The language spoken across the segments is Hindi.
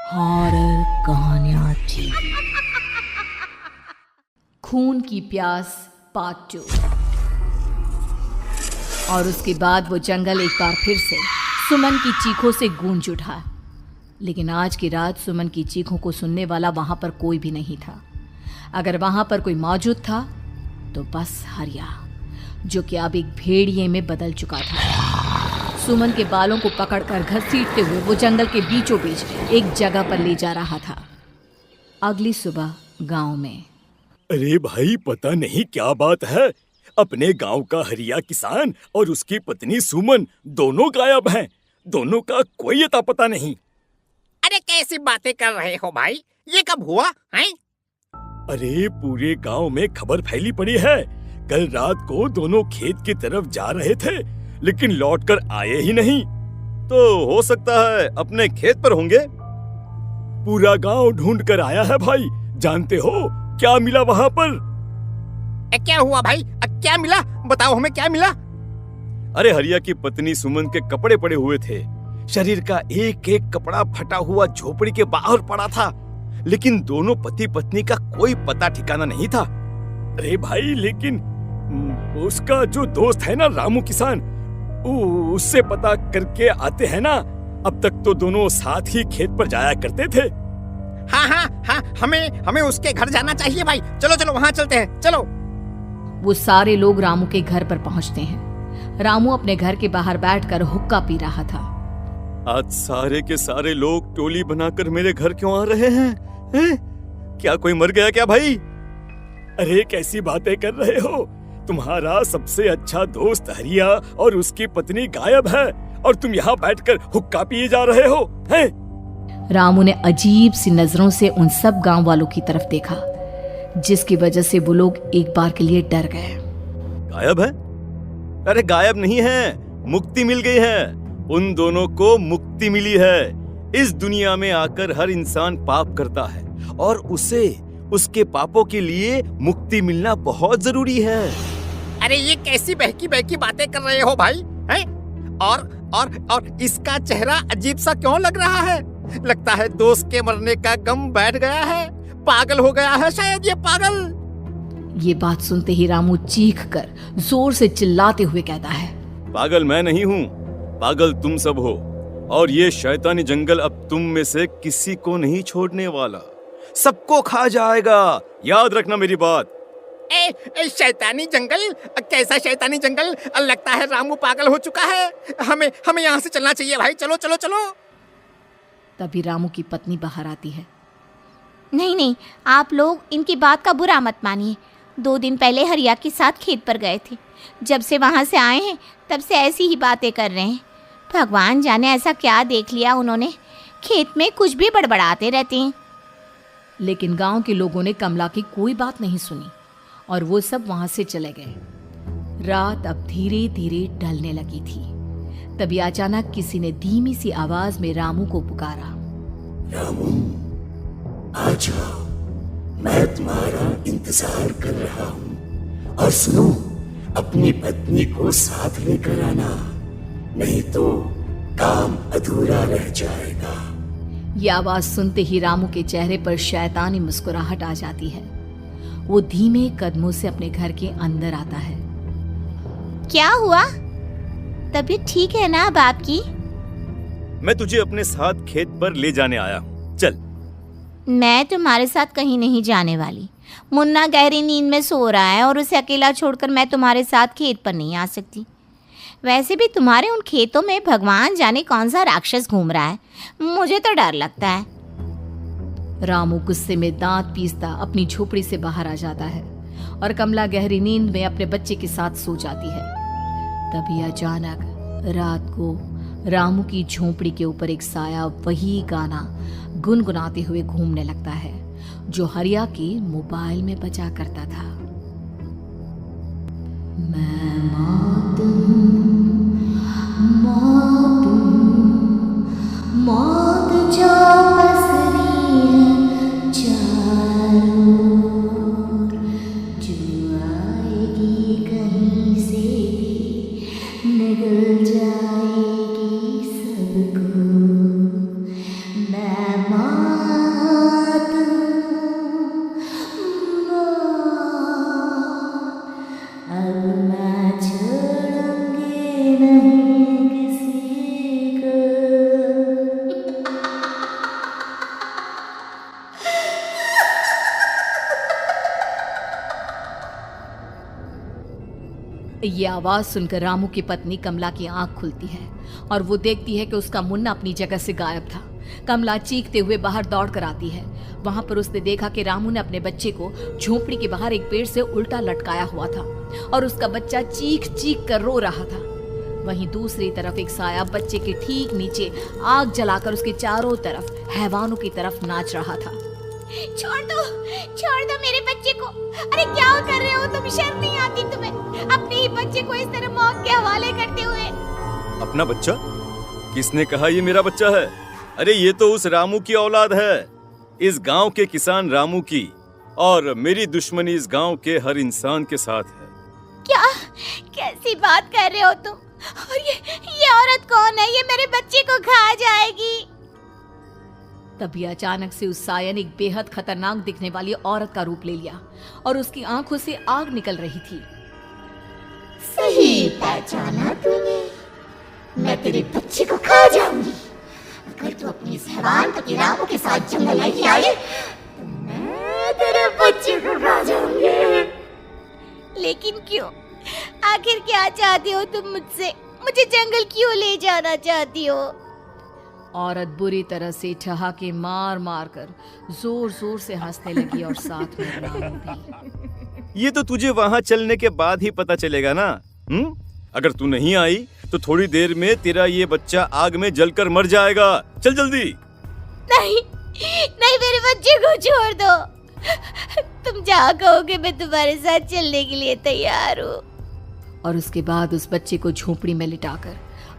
हॉरर कहानियां थी। खून की प्यास पार्ट 2। और उसके बाद वो जंगल एक बार फिर से सुमन की चीखों से गूंज उठा। लेकिन आज की रात सुमन की चीखों को सुनने वाला वहां पर कोई भी नहीं था। अगर वहां पर कोई मौजूद था तो बस हरिया, जो कि अब एक भेड़िए में बदल चुका था। सुमन के बालों को पकड़कर घसीटते हुए वो जंगल के बीचों बीच एक जगह पर ले जा रहा था। अगली सुबह गांव में। अरे भाई, पता नहीं क्या बात है, अपने गांव का हरिया किसान और उसकी पत्नी सुमन दोनों गायब हैं। दोनों का कोई अता पता नहीं। अरे कैसी बातें कर रहे हो भाई, ये कब हुआ है? अरे पूरे गांव में खबर फैली पड़ी है। कल रात को दोनों खेत की तरफ जा रहे थे, लेकिन लौटकर आए ही नहीं। तो हो सकता है अपने खेत पर होंगे। पूरा गांव ढूंढ कर आया है भाई। जानते हो क्या मिला वहां पर? क्या हुआ भाई? क्या मिला? बताओ हमें, क्या मिला? अरे हरिया की पत्नी सुमन के कपड़े पड़े हुए थे। शरीर का एक एक कपड़ा फटा हुआ झोपड़ी के बाहर पड़ा था, लेकिन दोनों पति पत्नी का कोई पता ठिकाना नहीं था। अरे भाई, लेकिन उसका जो दोस्त है ना रामू किसान, उससे पता करके आते हैं ना। अब तक तो दोनों साथ ही खेत पर जाया करते थे। हाँ, हमें उसके घर जाना चाहिए भाई। चलो वहाँ चलते हैं, चलो। वो सारे लोग रामू के घर पर पहुंचते हैं। रामू अपने घर के बाहर बैठकर हुक्का पी रहा था। आज सारे के सारे लोग टोली बनाकर मेरे घर क्यों आ रहे हैं? क्या कोई मर गया क्या भाई? अरे कैसी बातें कर रहे हो? तुम्हारा सबसे अच्छा दोस्त हरिया और उसकी पत्नी गायब है और तुम यहाँ बैठकर हुक्का पिए जा रहे हो हैं? रामू ने अजीब सी नजरों से उन सब गांव वालों की तरफ देखा, जिसकी वजह से वो लोग एक बार के लिए डर गए। गायब है? अरे गायब नहीं है, मुक्ति मिल गई है। उन दोनों को मुक्ति मिली है। इस दुनिया में आकर हर इंसान पाप करता है और उसे उसके पापों के लिए मुक्ति मिलना बहुत जरूरी है। अरे ये कैसी बहकी बहकी बातें कर रहे हो भाई, हैं? और इसका चेहरा अजीब सा क्यों लग रहा है? लगता है दोस्त के मरने का गम बैठ गया है। पागल हो गया है शायद ये पागल। ये बात सुनते ही रामू चीख कर जोर से चिल्लाते हुए कहता है, पागल मैं नहीं हूँ, पागल तुम सब हो। और ये शैतानी जंगल अब तुम में से किसी को नहीं छोड़ने वाला, सबको खा जाएगा। याद रखना मेरी बात। शैतानी जंगल? कैसा शैतानी जंगल? लगता है रामू पागल हो चुका है। हमें यहाँ से चलना चाहिए भाई। चलो। तभी रामू की पत्नी बाहर आती है। नहीं, आप लोग इनकी बात का बुरा मत मानिए। 2 दिन पहले हरिया के साथ खेत पर गए थे। जब से वहाँ से आए हैं तब से ऐसी ही बातें कर रहे हैं। भगवान जाने ऐसा क्या देख लिया उन्होंने, खेत में कुछ भी बड़बड़ाते रहते हैं। लेकिन गांव के लोगों ने कमला की कोई बात नहीं सुनी और वो सब वहां से चले गए। रात अब धीरे धीरे ढलने लगी थी। तभी अचानक किसी ने धीमी सी आवाज में रामू को पुकारा। रामू, आ जाओ, मैं तुम्हारा इंतजार कर रहा हूँ। और सुनो, अपनी पत्नी को साथ लेकर आना, नहीं तो काम अधूरा रह जाएगा। ये आवाज सुनते ही रामू के चेहरे पर शैतानी मुस्कुराहट आ जाती है। वो धीमे कदमों से अपने घर के अंदर आता है। क्या हुआ? तबीयत ठीक है ना अब आपकी? मैं तुझे अपने साथ खेत पर ले जाने आया हूँ, चल। मैं तुम्हारे साथ कहीं नहीं जाने वाली। मुन्ना गहरी नींद में सो रहा है और उसे अकेला छोड़कर मैं तुम्हारे साथ खेत पर नहीं आ सकती। वैसे भी तुम्हारे उन खेतों में भगवान जाने कौन सा राक्षस घूम रहा है, मुझे तो डर लगता है। रामू गुस्से में दांत पीसता अपनी झोपड़ी से बाहर आ जाता है और कमला गहरी नींद में अपने बच्चे के साथ सो जाती है। तभी अचानक रात को रामू की झोपड़ी के ऊपर एक साया वही गाना गुनगुनाते हुए घूमने लगता है जो हरिया के मोबाइल में बजा करता था। मैं मौत जो पसरी है चारों ओर, जो आएगी कहीं से भी निगल जाएगी सबको। मैं ये आवाज सुनकर रामू की पत्नी कमला की आंख खुलती है और वो देखती है कि उसका मुन्ना अपनी जगह से गायब था। कमला चीखते हुए बाहर दौड़ कर आती है। वहां पर उसने देखा कि रामू ने अपने बच्चे को झोपड़ी के बाहर एक पेड़ से उल्टा लटकाया हुआ था और उसका बच्चा चीख चीख कर रो रहा था। वहीं दूसरी तरफ एक साया बच्चे के ठीक नीचे आग जलाकर उसके चारों तरफ हैवानों की तरफ नाच रहा था। छोड़ दो मेरे बच्चे को। अरे क्या कर रहे हो तुम? शर्म नहीं आती तुम्हें? अपने ही बच्चे को इस तरह मौत के हवाले करते हुए। अपना बच्चा? किसने कहा ये मेरा बच्चा है? अरे ये तो उस रामू की औलाद है, इस गांव के किसान रामू की, और मेरी दुश्मनी इस गांव के हर इंसान के साथ है। क्या? कैसी बात कर रहे हो तुम? और ये औरत कौन है? ये मेरे बच्चे को खा जाएगी। तभी अचानक से उस साया ने एक बेहद खतरनाक दिखने वाली औरत का रूप ले लिया और उसकी आंखों से आग निकल रही थी। सही पहचाना तूने। मैं तेरे बच्चे को खा जाऊंगी। अगर तू अपनी इस हैवान पति रामू के साथ जंगल नहीं आई तो मैं तेरे बच्चे को खा जाऊंगी। लेकिन क्यों? आखिर क्या चाहती हो तुम मुझसे? मुझे जंगल क्यों ले जाना चाहती हो? औरत बुरी तरह से ठहाके मार मार कर जोर जोर से हंसने लगी और साथ में रामू भी। ये तो तुझे वहाँ चलने के बाद ही पता चलेगा ना। अगर तू नहीं आई तो थोड़ी देर में तेरा ये बच्चा आग में जलकर मर जाएगा। चल जल्दी। नहीं, मेरे बच्चे को छोड़ दो। तुम जहाँ कहोगे मैं तुम्हारे साथ चलने के लिए तैयार हूँ। और उसके बाद उस बच्चे को झोपड़ी में लिटाकर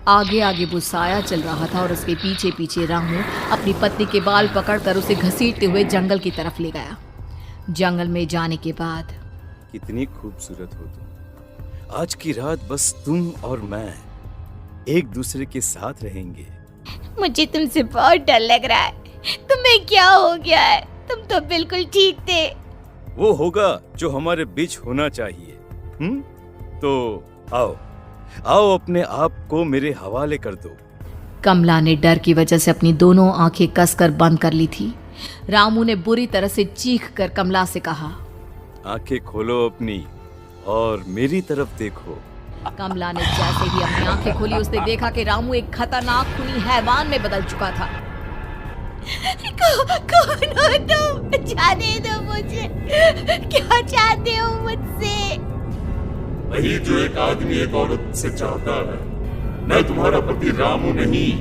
आगे आगे वो साया चल रहा था और उसके पीछे पीछे रामू अपनी पत्नी के बाल पकड़कर उसे घसीटते हुए जंगल की तरफ ले गया। जंगल में जाने के बाद कितनी खूबसूरत हो तुम। आज की रात बस तुम और मैं एक दूसरे के साथ रहेंगे। मुझे तुमसे बहुत डर लग रहा है। तुम्हें क्या हो गया है? तुम तो बिल्कुल ठीक थे। वो होगा जो हमारे बीच होना चाहिए। तो आओ अपने आप को मेरे हवाले कर दो। कमला ने डर की वजह से अपनी दोनों आंखें कसकर बंद कर ली थी। रामू ने बुरी तरह से चीख कर कमला से कहा, आंखें खोलो अपनी और मेरी तरफ देखो। कमला ने जैसे ही अपनी आंखें खोली उसने देखा कि रामू एक खतरनाक खूनी हैवान में बदल चुका था। कौन हो तुम? जाने दो मुझे। क्या चाहते हो मुझसे? वही जो एक आदमी एक औरत से चाहता है। मैं तुम्हारा पति रामू नहीं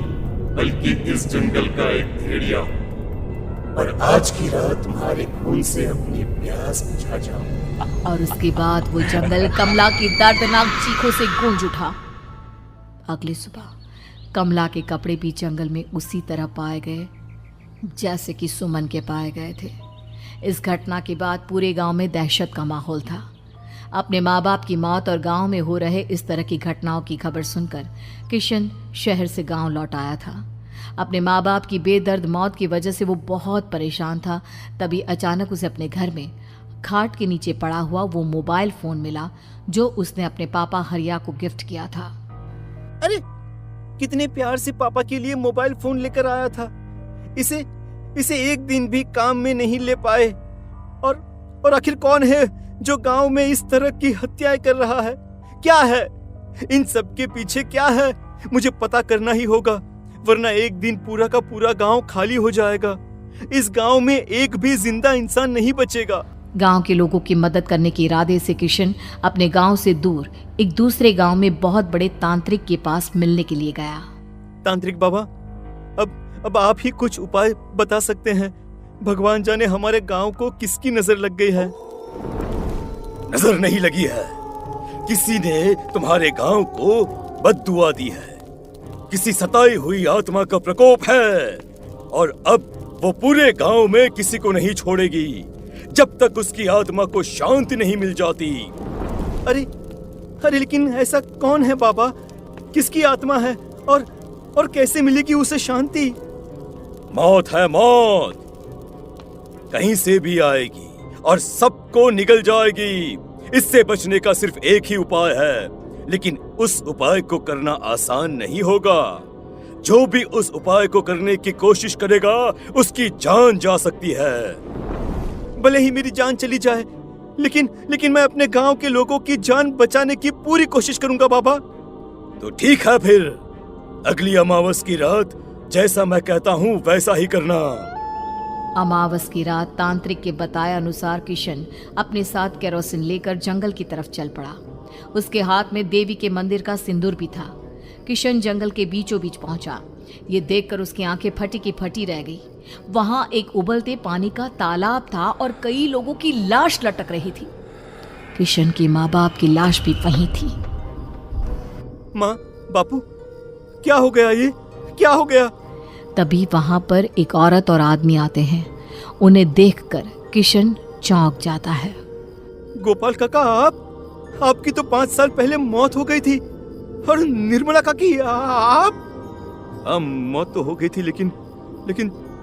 बल्कि इस जंगल का एक भेड़िया हूँ और आज की रात तुम्हारे खून से अपनी प्यास बुझा जाऊं। और उसके बाद वो जंगल कमला की दर्दनाक चीखों से गूंज उठा। अगली सुबह कमला के कपड़े भी जंगल में उसी तरह पाए गए जैसे कि सुमन के पाए गए थे। इस घटना के बाद पूरे गांव में दहशत का माहौल था। अपने माँ बाप की मौत और गांव में हो रहे इस तरह की घटनाओं की खबर सुनकर किशन शहर से गांव लौट आया था। अपने माँ बाप की बेदर्द मौत की वजह से वो बहुत परेशान था। तभी अचानक उसे अपने घर में खाट के नीचे पड़ा हुआ वो मोबाइल फोन मिला जो उसने अपने पापा हरिया को गिफ्ट किया था। अरे कितने प्यार से पापा के लिए मोबाइल फोन लेकर आया था। इसे एक दिन भी काम में नहीं ले पाए। और आखिर कौन है जो गांव में इस तरह की हत्याएं कर रहा है? क्या है इन सब के पीछे? क्या है? मुझे पता करना ही होगा, वरना एक दिन पूरा का पूरा गांव खाली हो जाएगा। इस गांव में एक भी जिंदा इंसान नहीं बचेगा। गांव के लोगों की मदद करने के इरादे से किशन अपने गांव से दूर एक दूसरे गांव में बहुत बड़े तांत्रिक के पास मिलने के लिए गया। तांत्रिक बाबा, अब आप ही कुछ उपाय बता सकते हैं। भगवान जाने हमारे गांव को किसकी नजर लग गई है। नजर नहीं लगी है, किसी ने तुम्हारे गांव को बद्दुआ दी है। किसी सताई हुई आत्मा का प्रकोप है और अब वो पूरे गांव में किसी को नहीं छोड़ेगी जब तक उसकी आत्मा को शांति नहीं मिल जाती। अरे लेकिन ऐसा कौन है बाबा? किसकी आत्मा है और कैसे मिलेगी उसे शांति? मौत है मौत, कहीं से भी आएगी और सबको निगल जाएगी। इससे बचने का सिर्फ एक ही उपाय है, लेकिन उस उपाय को करना आसान नहीं होगा। जो भी उस उपाय को करने की कोशिश करेगा उसकी जान जा सकती है। भले ही मेरी जान चली जाए, लेकिन मैं अपने गांव के लोगों की जान बचाने की पूरी कोशिश करूंगा बाबा। तो ठीक है, फिर अगली अमावस की रात जैसा मैं कहता हूँ वैसा ही करना। अमावस की रात तांत्रिक के बताए अनुसार किशन अपने साथ केरोसिन लेकर जंगल की तरफ चल पड़ा। उसके हाथ में देवी के मंदिर का सिंदूर भी था। किशन जंगल के बीचों बीच पहुंचा। ये देखकर उसकी आंखें फटी की फटी रह गई। वहां एक उबलते पानी का तालाब था और कई लोगों की लाश लटक रही थी। किशन के माँ बाप की लाश भी वहीं थी। माँ, बापू, क्या हो गया? ये क्या हो गया? तभी वहां पर एक औरत और आदमी आते हैं। उन्हें देखकर किशन चौंक जाता है। गोपाल काका, आपकी तो 5 साल पहले मौत हो गई थी। और निर्मला काकी, आप? हाँ, मौत तो हो गई थी, लेकिन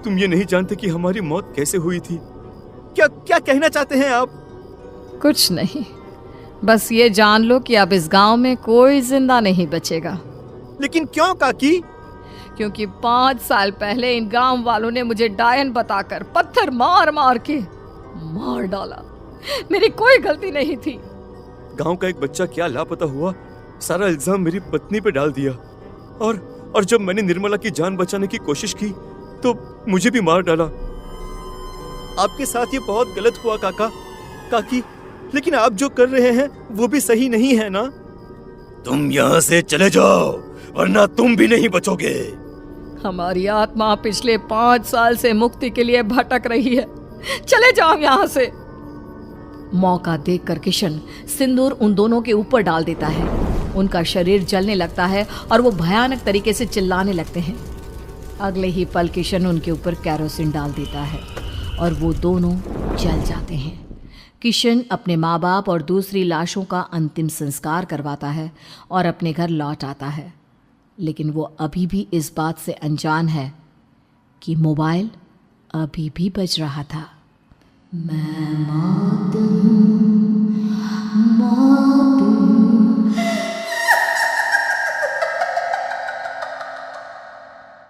तुम ये नहीं जानते कि हमारी मौत कैसे हुई थी। क्या कहना चाहते हैं आप? कुछ नहीं, बस ये जान लो कि अब इस गांव में कोई जिंदा नहीं बचेगा। लेकिन क्यों काकी? क्योंकि 5 साल पहले इन गांव वालों ने मुझे डायन बताकर पत्थर मार मार के मार डाला। मेरी कोई गलती नहीं थी। गांव का एक बच्चा क्या लापता हुआ, सारा इल्जाम मेरी पत्नी पे डाल दिया। और जब मैंने निर्मला की जान बचाने की कोशिश की तो मुझे भी मार डाला। आपके साथ ये बहुत गलत हुआ काकी, लेकिन आप जो कर रहे हैं वो भी सही नहीं है ना? तुम यहाँ से चले जाओ, वरना तुम भी नहीं बचोगे। हमारी आत्मा पिछले 5 साल से मुक्ति के लिए भटक रही है। चले जाओ यहाँ से। मौका देखकर किशन सिंदूर उन दोनों के ऊपर डाल देता है। उनका शरीर जलने लगता है और वो भयानक तरीके से चिल्लाने लगते हैं। अगले ही पल किशन उनके ऊपर केरोसिन डाल देता है और वो दोनों जल जाते हैं। किशन अपने माँ बाप और दूसरी लाशों का अंतिम संस्कार करवाता है और अपने घर लौट आता है। लेकिन वो अभी भी इस बात से अनजान है कि मोबाइल अभी भी बज रहा था। मैं मौत हूँ, मौत।